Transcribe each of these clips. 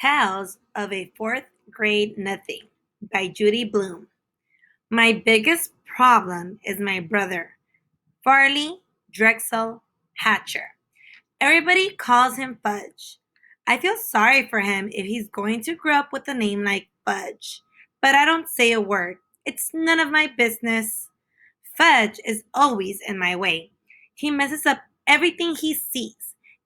Tales of a Fourth Grade Nothing by Judy Blume. My biggest problem is my brother, Farley Drexel Hatcher. Everybody calls him Fudge. I feel sorry for him if he's going to grow up with a name like Fudge, but I don't say a word. It's none of my business. Fudge is always in my way. He messes up everything he sees.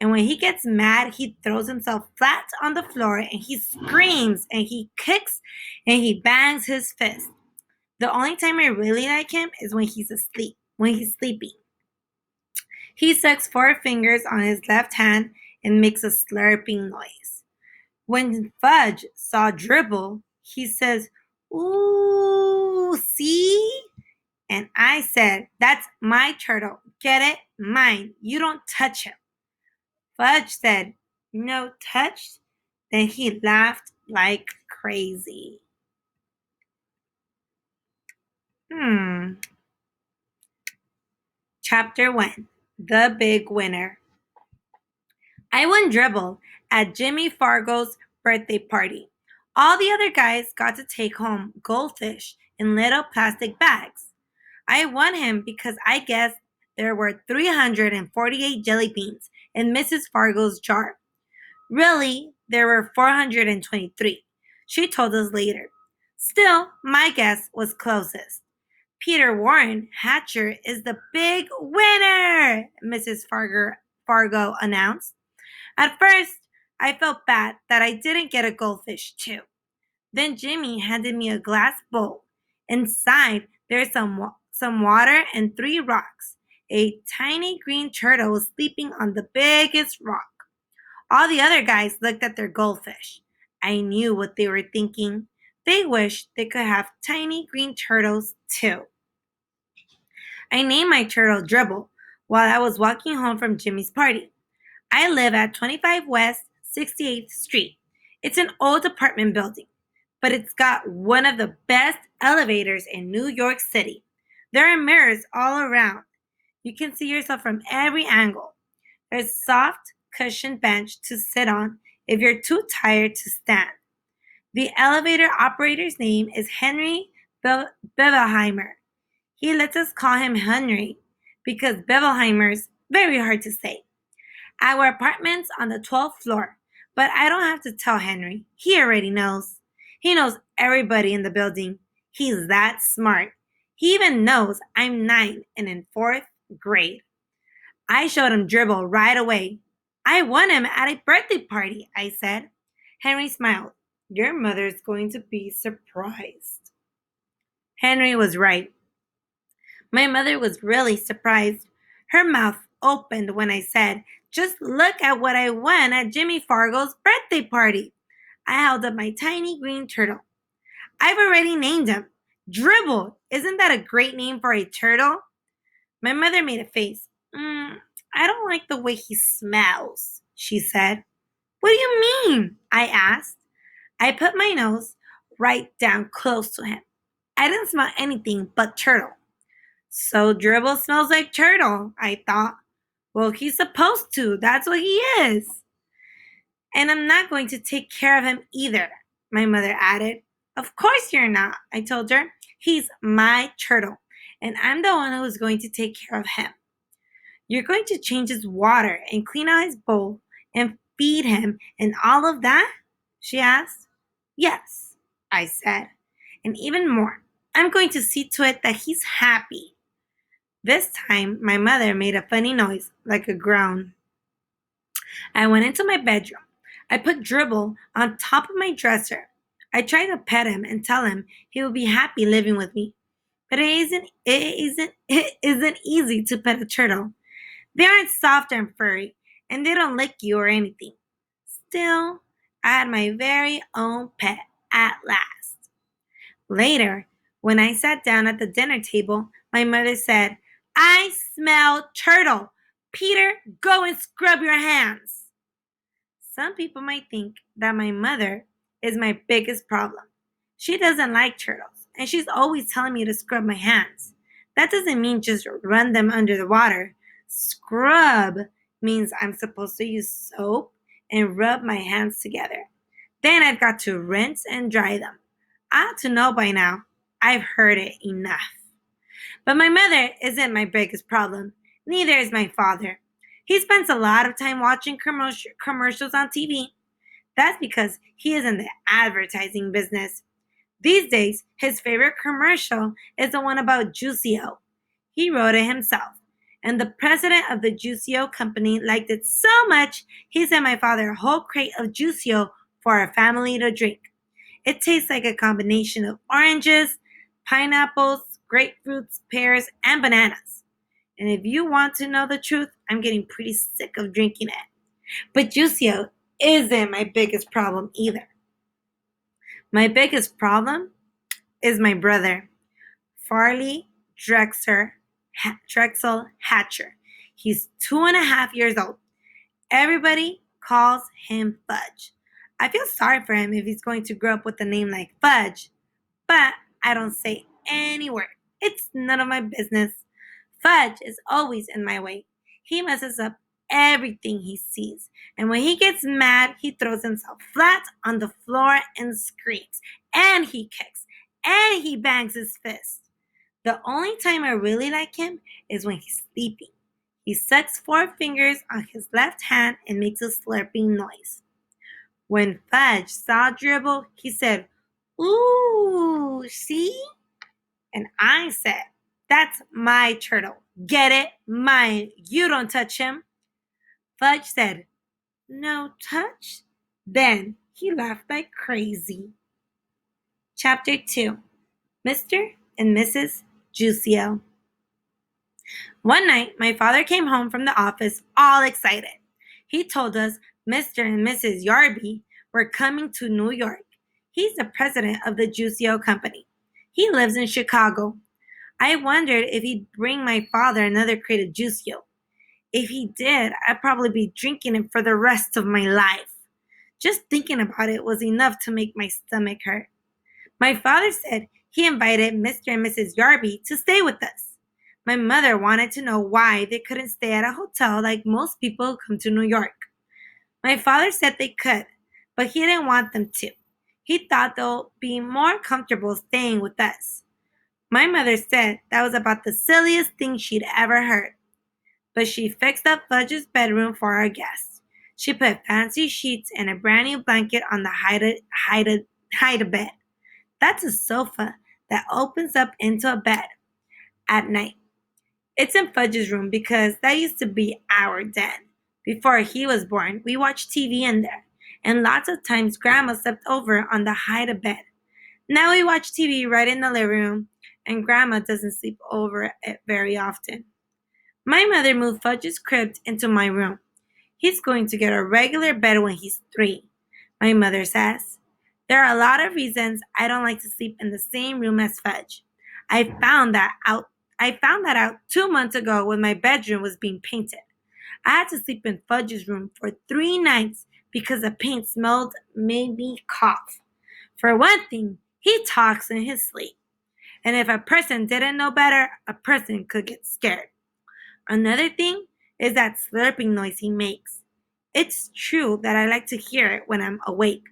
And when he gets mad, he throws himself flat on the floor and he screams and he kicks and he bangs his fist. The only time I really like him is when he's asleep, when he's sleeping. He sucks 4 fingers on his left hand and makes a slurping noise. When Fudge saw Dribble, he says, "Ooh, see?" And I said, "That's my turtle. Get it? Mine. You don't touch him." Fudge said, "No touched?" Then he laughed like crazy. Chapter 1. The Big Winner. I won Dribble at Jimmy Fargo's birthday party. All the other guys got to take home goldfish in little plastic bags. I won him because I guessed there were 348 jelly beans in Mrs. Fargo's jar. Really, there were 423. She told us later. Still, my guess was closest. Peter Warren Hatcher is the big winner, Mrs. Fargo announced. At first, I felt bad that I didn't get a goldfish too. Then Jimmy handed me a glass bowl. Inside, there's some water and 3 rocks. A tiny green turtle was sleeping on the biggest rock. All the other guys looked at their goldfish. I knew what they were thinking. They wished they could have tiny green turtles too. I named my turtle Dribble while I was walking home from Jimmy's party. I live at 25 West 68th Street. It's an old apartment building, but it's got one of the best elevators in New York City. There are mirrors all around. You can see yourself from every angle. There's a soft, cushioned bench to sit on if you're too tired to stand. The elevator operator's name is Henry Bevelheimer. He lets us call him Henry because Bevelheimer's very hard to say. Our apartment's on the 12th floor, but I don't have to tell Henry. He already knows. He knows everybody in the building. He's that smart. He even knows I'm 9 and in 4th grade. I showed him Dribble right away. I won him at a birthday party, I said. Henry smiled. Your mother's going to be surprised. Henry was right. My mother was really surprised. Her mouth opened when I said, just look at what I won at Jimmy Fargo's birthday party. I held up my tiny green turtle. I've already named him. Dribble. Isn't that a great name for a turtle? My mother made a face. I don't like the way he smells, she said. What do you mean? I asked. I put my nose right down close to him. I didn't smell anything but turtle. So Dribble smells like turtle, I thought. Well, he's supposed to. That's what he is. And I'm not going to take care of him either, my mother added. Of course you're not, I told her. He's my turtle, and I'm the one who's going to take care of him. You're going to change his water and clean out his bowl and feed him and all of that? She asked. Yes, I said. And even more, I'm going to see to it that he's happy. This time, my mother made a funny noise, like a groan. I went into my bedroom. I put Dribble on top of my dresser. I tried to pet him and tell him he would be happy living with me. But it isn't easy to pet a turtle. They aren't soft and furry, and they don't lick you or anything. Still, I had my very own pet at last. Later, when I sat down at the dinner table, my mother said, I smell turtle. Peter, go and scrub your hands. Some people might think that my mother is my biggest problem. She doesn't like turtles, and she's always telling me to scrub my hands. That doesn't mean just run them under the water. Scrub means I'm supposed to use soap and rub my hands together. Then I've got to rinse and dry them. I ought to know by now. I've heard it enough. But my mother isn't my biggest problem. Neither is my father. He spends a lot of time watching commercials on TV. That's because he is in the advertising business. These days, his favorite commercial is the one about Juicio. He wrote it himself. And the president of the Juicio company liked it so much, he sent my father a whole crate of Juicio for our family to drink. It tastes like a combination of oranges, pineapples, grapefruits, pears, and bananas. And if you want to know the truth, I'm getting pretty sick of drinking it. But Juicio isn't my biggest problem either. My biggest problem is my brother, Farley Drexel Hatcher. He's 2.5 years old. Everybody calls him Fudge. I feel sorry for him if he's going to grow up with a name like Fudge, but I don't say any word. It's none of my business. Fudge is always in my way. He messes up everything he sees, and when he gets mad, he throws himself flat on the floor and screams, and he kicks, and he bangs his fist. The only time I really like him is when he's sleeping. He sucks 4 fingers on his left hand and makes a slurping noise. When Fudge saw Dribble, he said, "Ooh, see?" And I said, "That's my turtle. Get it? Mine. You don't touch him." Fudge said, "No touch?" Then he laughed like crazy. Chapter 2. Mr. and Mrs. Juicio. One night, my father came home from the office all excited. He told us Mr. and Mrs. Yarby were coming to New York. He's the president of the Juicio company. He lives in Chicago. I wondered if he'd bring my father another crate of Juicio. If he did, I'd probably be drinking it for the rest of my life. Just thinking about it was enough to make my stomach hurt. My father said he invited Mr. and Mrs. Yarby to stay with us. My mother wanted to know why they couldn't stay at a hotel like most people who come to New York. My father said they could, but he didn't want them to. He thought they'll be more comfortable staying with us. My mother said that was about the silliest thing she'd ever heard. But she fixed up Fudge's bedroom for our guests. She put fancy sheets and a brand new blanket on the hide-a bed. That's a sofa that opens up into a bed at night. It's in Fudge's room because that used to be our den. Before he was born, we watched TV in there, and lots of times Grandma slept over on the hide-a bed. Now we watch TV right in the living room, and Grandma doesn't sleep over it very often. My mother moved Fudge's crib into my room. He's going to get a regular bed when he's 3, my mother says. There are a lot of reasons I don't like to sleep in the same room as Fudge. I found that out 2 months ago when my bedroom was being painted. I had to sleep in Fudge's room for 3 nights because the paint smelled made me cough. For one thing, he talks in his sleep. And if a person didn't know better, a person could get scared. Another thing is that slurping noise he makes. It's true that I like to hear it when I'm awake,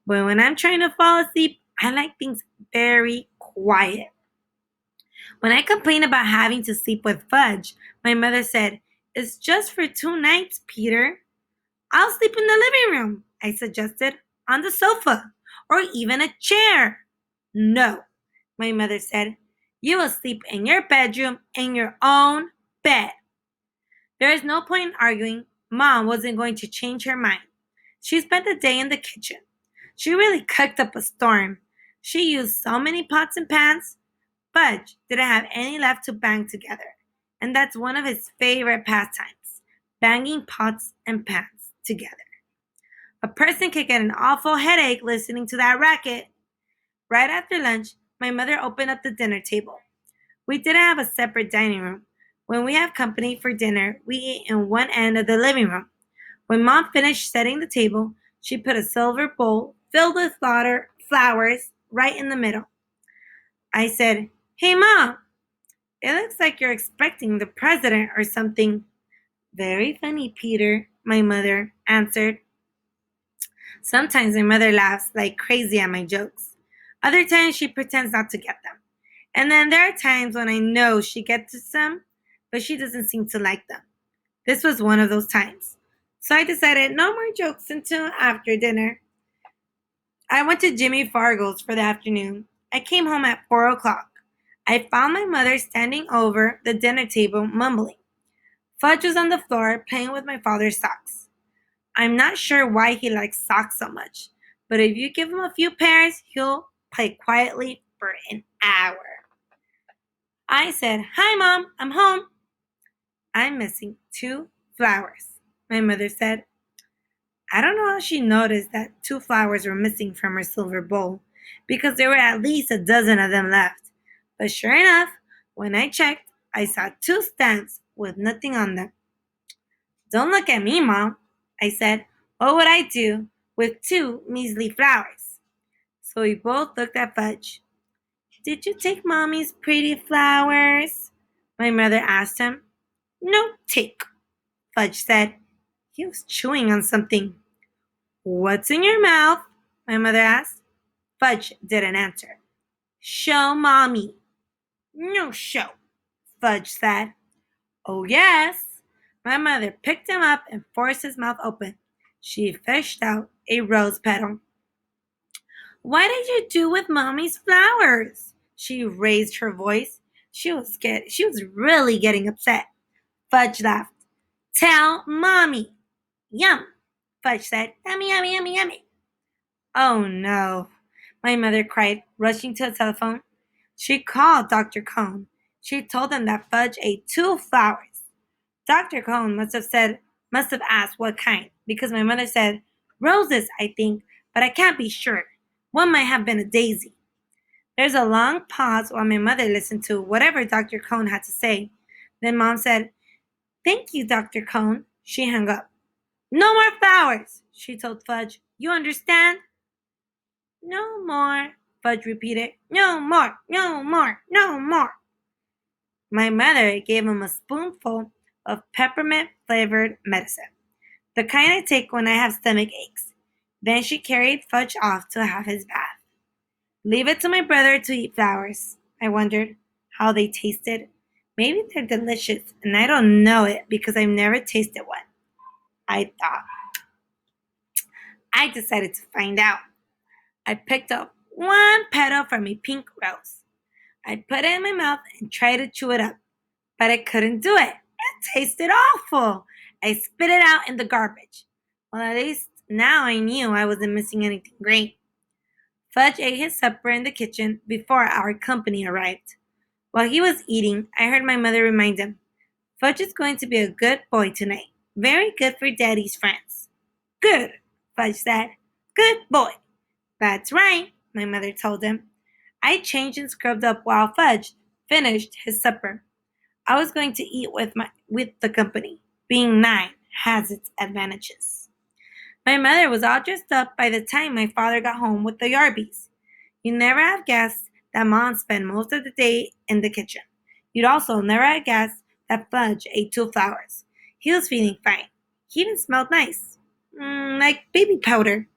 but when I'm trying to fall asleep, I like things very quiet. When I complained about having to sleep with Fudge, my mother said, "It's just for 2 nights, Peter." "I'll sleep in the living room," I suggested, "on the sofa, or even a chair." "No," my mother said, "you will sleep in your bedroom in your own bed." There is no point in arguing. Mom wasn't going to change her mind. She spent the day in the kitchen. She really cooked up a storm. She used so many pots and pans. Fudge didn't have any left to bang together, and that's one of his favorite pastimes, banging pots and pans together. A person could get an awful headache listening to that racket. Right after lunch, my mother opened up the dinner table. We didn't have a separate dining room. When we have company for dinner, we eat in one end of the living room. When Mom finished setting the table, she put a silver bowl filled with flowers right in the middle. I said, "Hey, Mom, it looks like you're expecting the president or something." "Very funny, Peter," my mother answered. Sometimes my mother laughs like crazy at my jokes. Other times she pretends not to get them. And then there are times when I know she gets them, but she doesn't seem to like them. This was one of those times. So I decided no more jokes until after dinner. I went to Jimmy Fargo's for the afternoon. I came home at 4 o'clock. I found my mother standing over the dinner table mumbling. Fudge was on the floor playing with my father's socks. I'm not sure why he likes socks so much, but if you give him a few pairs, he'll play quietly for an hour. I said, "Hi, Mom, I'm home." "I'm missing 2 flowers," my mother said. I don't know how she noticed that 2 flowers were missing from her silver bowl, because there were at least a dozen of them left. But sure enough, when I checked, I saw 2 stamps with nothing on them. "Don't look at me, Mom," I said. "What would I do with 2 measly flowers?" So we both looked at Fudge. "Did you take Mommy's pretty flowers?" my mother asked him. "No take," Fudge said. He was chewing on something. "What's in your mouth?" my mother asked. Fudge didn't answer. "Show Mommy." "No show," Fudge said. "Oh, yes." My mother picked him up and forced his mouth open. She fished out a rose petal. "What did you do with Mommy's flowers?" She raised her voice. She was scared. She was really getting upset. Fudge laughed. "Tell Mommy." "Yum," Fudge said. "Yummy, yummy, yummy, yummy." "Oh, no," my mother cried, rushing to the telephone. She called Dr. Cone. She told him that Fudge ate 2 flowers. Dr. Cone must have asked what kind, because my mother said, "Roses, I think, but I can't be sure. One might have been a daisy." There's a long pause while my mother listened to whatever Dr. Cone had to say. Then Mom said, "Thank you, Dr. Cone." She hung up. "No more flowers," she told Fudge. "You understand?" "No more," Fudge repeated. "No more, no more, no more." My mother gave him a spoonful of peppermint-flavored medicine, the kind I take when I have stomach aches. Then she carried Fudge off to have his bath. Leave it to my brother to eat flowers. I wondered how they tasted. Maybe they're delicious, and I don't know it because I've never tasted one. I thought. I decided to find out. I picked up one petal from a pink rose. I put it in my mouth and tried to chew it up, but I couldn't do it. It tasted awful. I spit it out in the garbage. Well, at least now I knew I wasn't missing anything great. Fudge ate his supper in the kitchen before our company arrived. While he was eating, I heard my mother remind him, "Fudge is going to be a good boy tonight. Very good for Daddy's friends." "Good," Fudge said. "Good boy." "That's right," my mother told him. I changed and scrubbed up while Fudge finished his supper. I was going to eat with the company. Being 9 has its advantages. My mother was all dressed up by the time my father got home with the Yarbys. You never have guessed that Mom spent most of the day in the kitchen. You'd also never have guessed that Fudge ate 2 flowers. He was feeling fine. He even smelled nice. Like baby powder.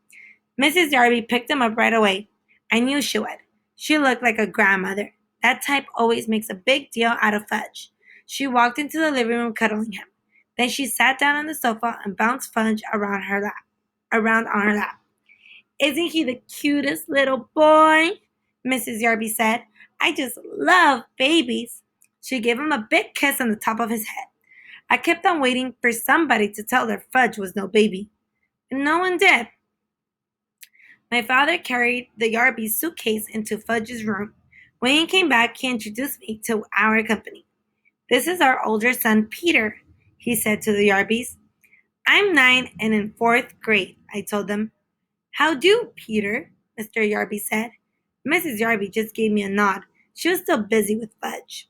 Mrs. Yarby picked him up right away. I knew she would. She looked like a grandmother. That type always makes a big deal out of Fudge. She walked into the living room cuddling him. Then she sat down on the sofa and bounced Fudge around on her lap. "Isn't he the cutest little boy?" Mrs. Yarby said. "I just love babies." She gave him a big kiss on the top of his head. I kept on waiting for somebody to tell her Fudge was no baby. And no one did. My father carried the Yarby's suitcase into Fudge's room. When he came back, he introduced me to our company. "This is our older son, Peter," he said to the Yarbys. "I'm 9 and in 4th grade," I told them. "How do, Peter?" Mr. Yarby said. Mrs. Yarby just gave me a nod. She was still busy with Fudge.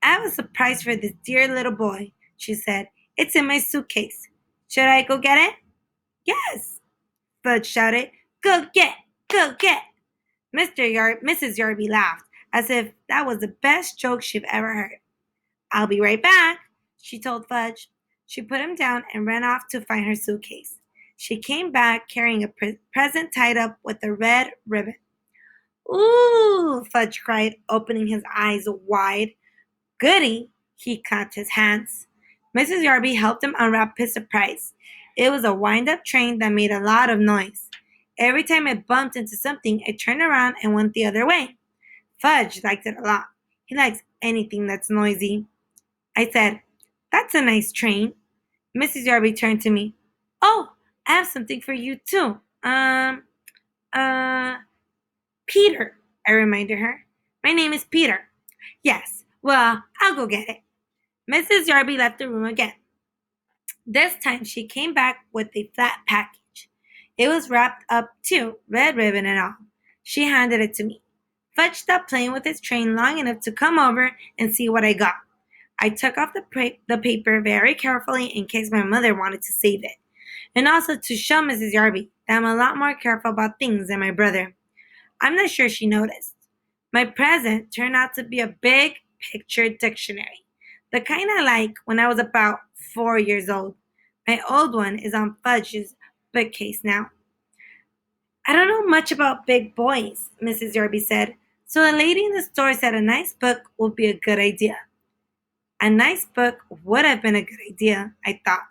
"I have a surprise for this dear little boy," she said. "It's in my suitcase. Should I go get it?" "Yes," Fudge shouted. "Go get! Go get!" Mrs. Yarby laughed, as if that was the best joke she'd ever heard. "I'll be right back," she told Fudge. She put him down and ran off to find her suitcase. She came back carrying a present tied up with a red ribbon. Ooh, Fudge cried, opening his eyes wide. Goody! He clapped his hands. Mrs. Yarby helped him unwrap his surprise. It was a wind-up train that made a lot of noise. Every time it bumped into something, it turned around and went the other way. Fudge liked it a lot. He likes anything that's noisy. I said, "That's a nice train." Mrs. Yarby turned to me. "Oh, I have something for you too. Uh, Peter," I reminded her. "My name is Peter." "Yes, well, I'll go get it." Mrs. Yarby left the room again. This time she came back with a flat package. It was wrapped up too, red ribbon and all. She handed it to me. Fudge stopped playing with his train long enough to come over and see what I got. I took off the paper very carefully in case my mother wanted to save it, and also to show Mrs. Yarby that I'm a lot more careful about things than my brother. I'm not sure she noticed. My present turned out to be a big picture dictionary, the kind I like when I was about 4 years old. My old one is on Fudge's bookcase now. "I don't know much about big boys," Mrs. Yarby said, "so the lady in the store said a nice book would be a good idea." A nice book would have been a good idea, I thought,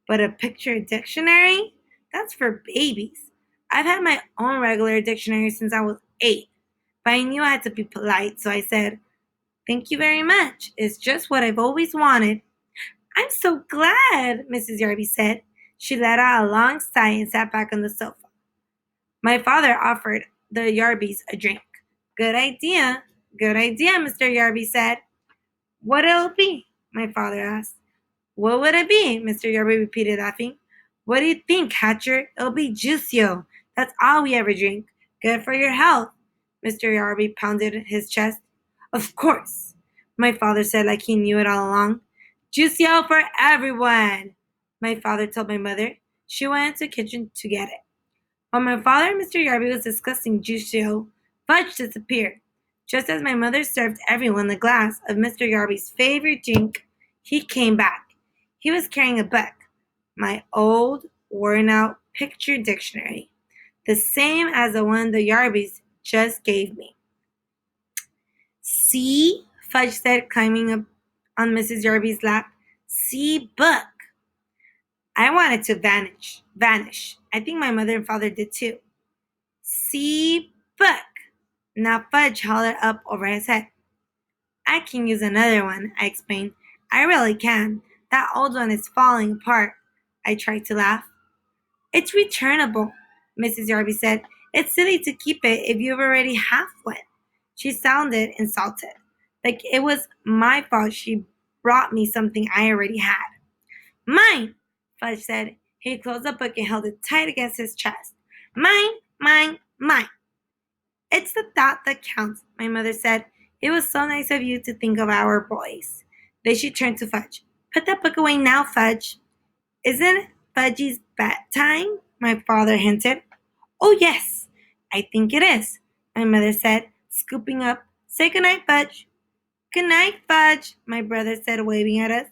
but a picture dictionary? That's for babies. I've had my own regular dictionary since I was 8, but I knew I had to be polite, so I said, "Thank you very much. It's just what I've always wanted." "I'm so glad," Mrs. Yarby said. She let out a long sigh and sat back on the sofa. My father offered the Yarbys a drink. Good idea, Mr. Yarby said. "What'll it be?" my father asked. "What would it be?" Mr. Yarby repeated, laughing. "What do you think, Hatcher? It'll be Juicio. That's all we ever drink. Good for your health." Mr. Yarby pounded his chest. "Of course," my father said like he knew it all along. "Juicio for everyone," my father told my mother. She went into the kitchen to get it. While my father and Mr. Yarby was discussing Juicio, Fudge disappeared. Just as my mother served everyone the glass of Mr. Yarby's favorite drink, he came back. He was carrying a book, my old, worn-out picture dictionary, the same as the one the Yarbys just gave me. "See?" Fudge said, climbing up on Mrs. Yarby's lap. "See book." I wanted to vanish. I think my mother and father did too. "See book." Now Fudge held it up over his head. "I can use another one," I explained. "I really can. That old one is falling apart." I tried to laugh. "It's returnable," Mrs. Yarby said. "It's silly to keep it if you already have one." She sounded insulted, like it was my fault she brought me something I already had. "Mine," Fudge said. He closed the book and held it tight against his chest. "Mine, mine, mine." "It's the thought that counts," my mother said. "It was so nice of you to think of our boys." Then she turned to Fudge. "Put that book away now, Fudge." "Isn't Fudgy's bedtime?" my father hinted. "Oh, yes, I think it is," my mother said, scooping up. "Say goodnight, Fudge." "Good night, Fudge," my brother said, waving at us.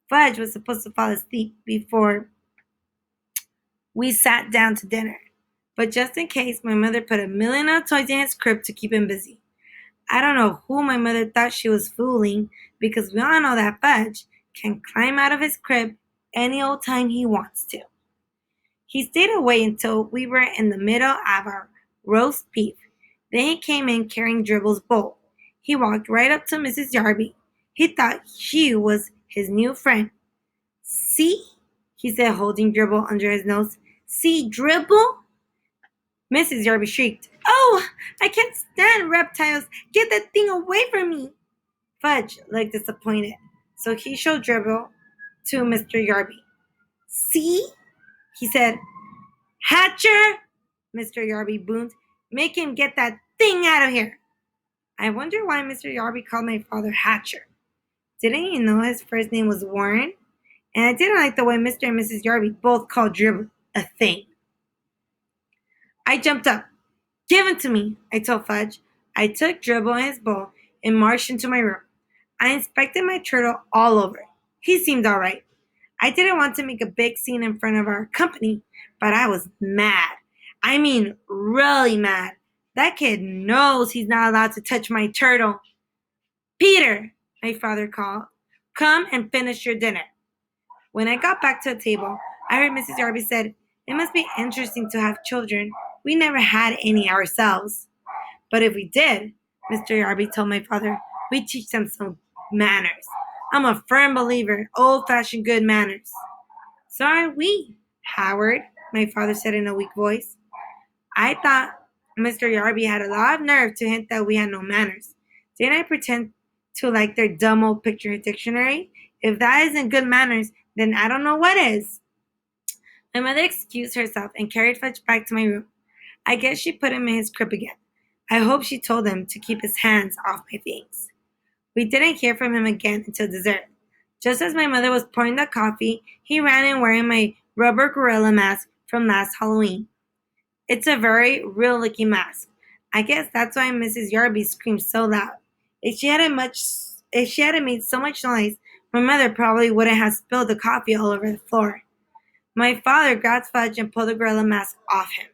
Fudge was supposed to fall asleep before we sat down to dinner, but just in case, my mother put a million of toys in his crib to keep him busy. I don't know who my mother thought she was fooling, because we all know that Fudge can climb out of his crib any old time he wants to. He stayed away until we were in the middle of our roast beef. Then he came in carrying Dribble's bowl. He walked right up to Mrs. Yarby. He thought she was his new friend. "See?" he said, holding Dribble under his nose. "See, Dribble?" Mrs. Yarby shrieked. "Oh, I can't stand reptiles. Get that thing away from me." Fudge looked disappointed, so he showed Dribble to Mr. Yarby. "See?" he said. "Hatcher!" Mr. Yarby boomed. "Make him get that thing out of here." I wonder why Mr. Yarby called my father Hatcher. Didn't he know his first name was Warren? And I didn't like the way Mr. and Mrs. Yarby both called Dribble a thing. I jumped up. "Give him to me," I told Fudge. I took Dribble and his bowl and marched into my room. I inspected my turtle all over. He seemed all right. I didn't want to make a big scene in front of our company, but I was mad. I mean, really mad. That kid knows he's not allowed to touch my turtle. Peter, my father called, come and finish your dinner. When I got back to the table, I heard Mrs. Yarby said, it must be interesting to have children. We never had any ourselves. But if we did, Mr. Yarby told my father, we'd teach them some manners. I'm a firm believer in old-fashioned good manners. So are we, Howard, my father said in a weak voice. I thought Mr. Yarby had a lot of nerve to hint that we had no manners. Didn't I pretend to like their dumb old picture dictionary? If that isn't good manners, then I don't know what is. My mother excused herself and carried Fudge back to my room. I guess she put him in his crib again. I hope she told him to keep his hands off my things. We didn't hear from him again until dessert. Just as my mother was pouring the coffee, he ran in wearing my rubber gorilla mask from last Halloween. It's a very real-looking mask. I guess that's why Mrs. Yarby screamed so loud. If she hadn't made so much noise, my mother probably wouldn't have spilled the coffee all over the floor. My father grabbed Fudge and pulled the gorilla mask off him.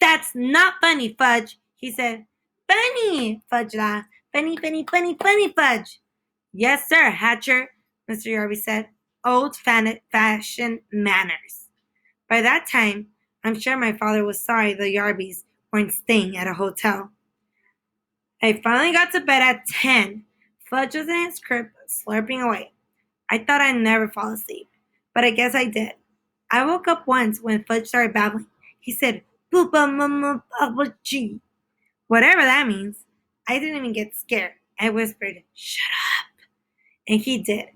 That's not funny, Fudge, he said. Funny, Fudge laughed. Funny, funny, funny, funny, Fudge. Yes, sir, Hatcher, Mr. Yarby said. Old-fashioned manners. By that time, I'm sure my father was sorry the Yarbys weren't staying at a hotel. I finally got to bed at 10. Fudge was in his crib, slurping away. I thought I'd never fall asleep, but I guess I did. I woke up once when Fudge started babbling. He said, Booba mama baba gee. Whatever that means. I didn't even get scared. I whispered, shut up. And he did.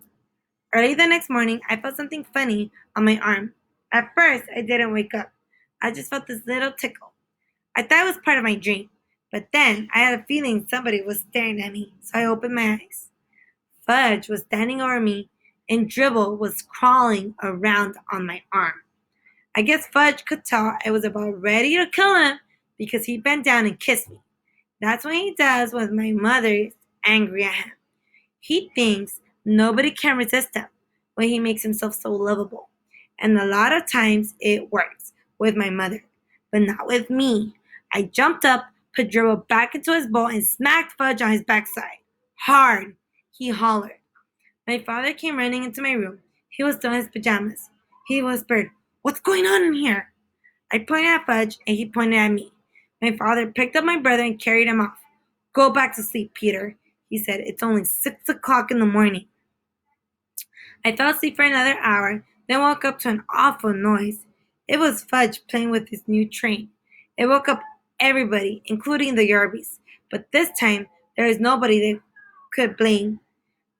Early the next morning, I felt something funny on my arm. At first, I didn't wake up. I just felt this little tickle. I thought it was part of my dream, but then I had a feeling somebody was staring at me, so I opened my eyes. Fudge was standing over me, and Dribble was crawling around on my arm. I guess Fudge could tell I was about ready to kill him because he bent down and kissed me. That's what he does when my mother's angry at him. He thinks nobody can resist him when he makes himself so lovable. And a lot of times it works with my mother, but not with me. I jumped up, put Dribble back into his bowl, and smacked Fudge on his backside. Hard, he hollered. My father came running into my room. He was still in his pajamas. He whispered, what's going on in here? I pointed at Fudge, and he pointed at me. My father picked up my brother and carried him off. Go back to sleep, Peter, he said. It's only 6 o'clock in the morning. I fell asleep for another hour, then woke up to an awful noise. It was Fudge playing with his new train. It woke up everybody, including the Yarbys. But this time, there was nobody they could blame.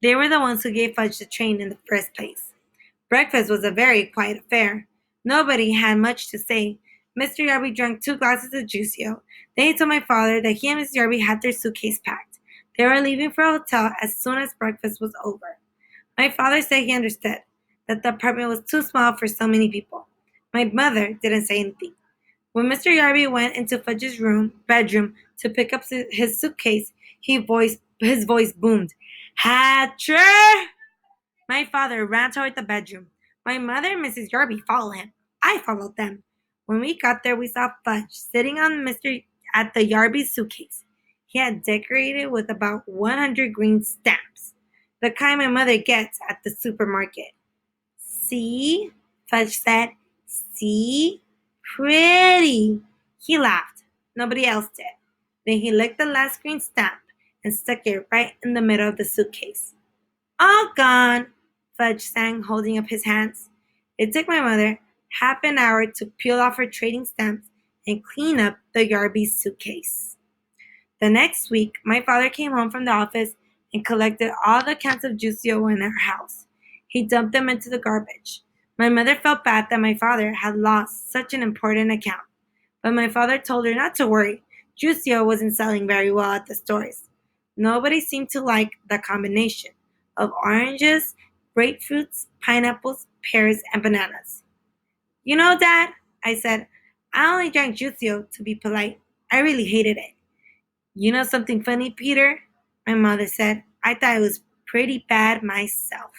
They were the ones who gave Fudge the train in the first place. Breakfast was a very quiet affair. Nobody had much to say. Mr. Yarby drank 2 glasses of juicio. Then he told my father that he and Mrs. Yarby had their suitcase packed. They were leaving for a hotel as soon as breakfast was over. My father said he understood, that the apartment was too small for so many people. My mother didn't say anything. When Mr. Yarby went into Fudge's bedroom to pick up his suitcase, his voice boomed, Hatcher! My father ran toward the bedroom. My mother and Mrs. Yarby followed him. I followed them. When we got there, we saw Fudge sitting at the Yarby's suitcase. He had decorated with about 100 green stamps, the kind my mother gets at the supermarket. See? Fudge said. See? Pretty. He laughed. Nobody else did. Then he licked the last green stamp and stuck it right in the middle of the suitcase. All gone, Fudge sang, holding up his hands. It took my mother half an hour to peel off her trading stamps and clean up the Yarby suitcase. The next week, my father came home from the office and collected all the cans of juicio in our house. He dumped them into the garbage. My mother felt bad that my father had lost such an important account, but my father told her not to worry. Juicio wasn't selling very well at the stores. Nobody seemed to like the combination of oranges, grapefruits, pineapples, pears, and bananas. You know, Dad, I said, I only drank juicio to be polite. I really hated it. You know something funny, Peter? My mother said. I thought it was pretty bad myself.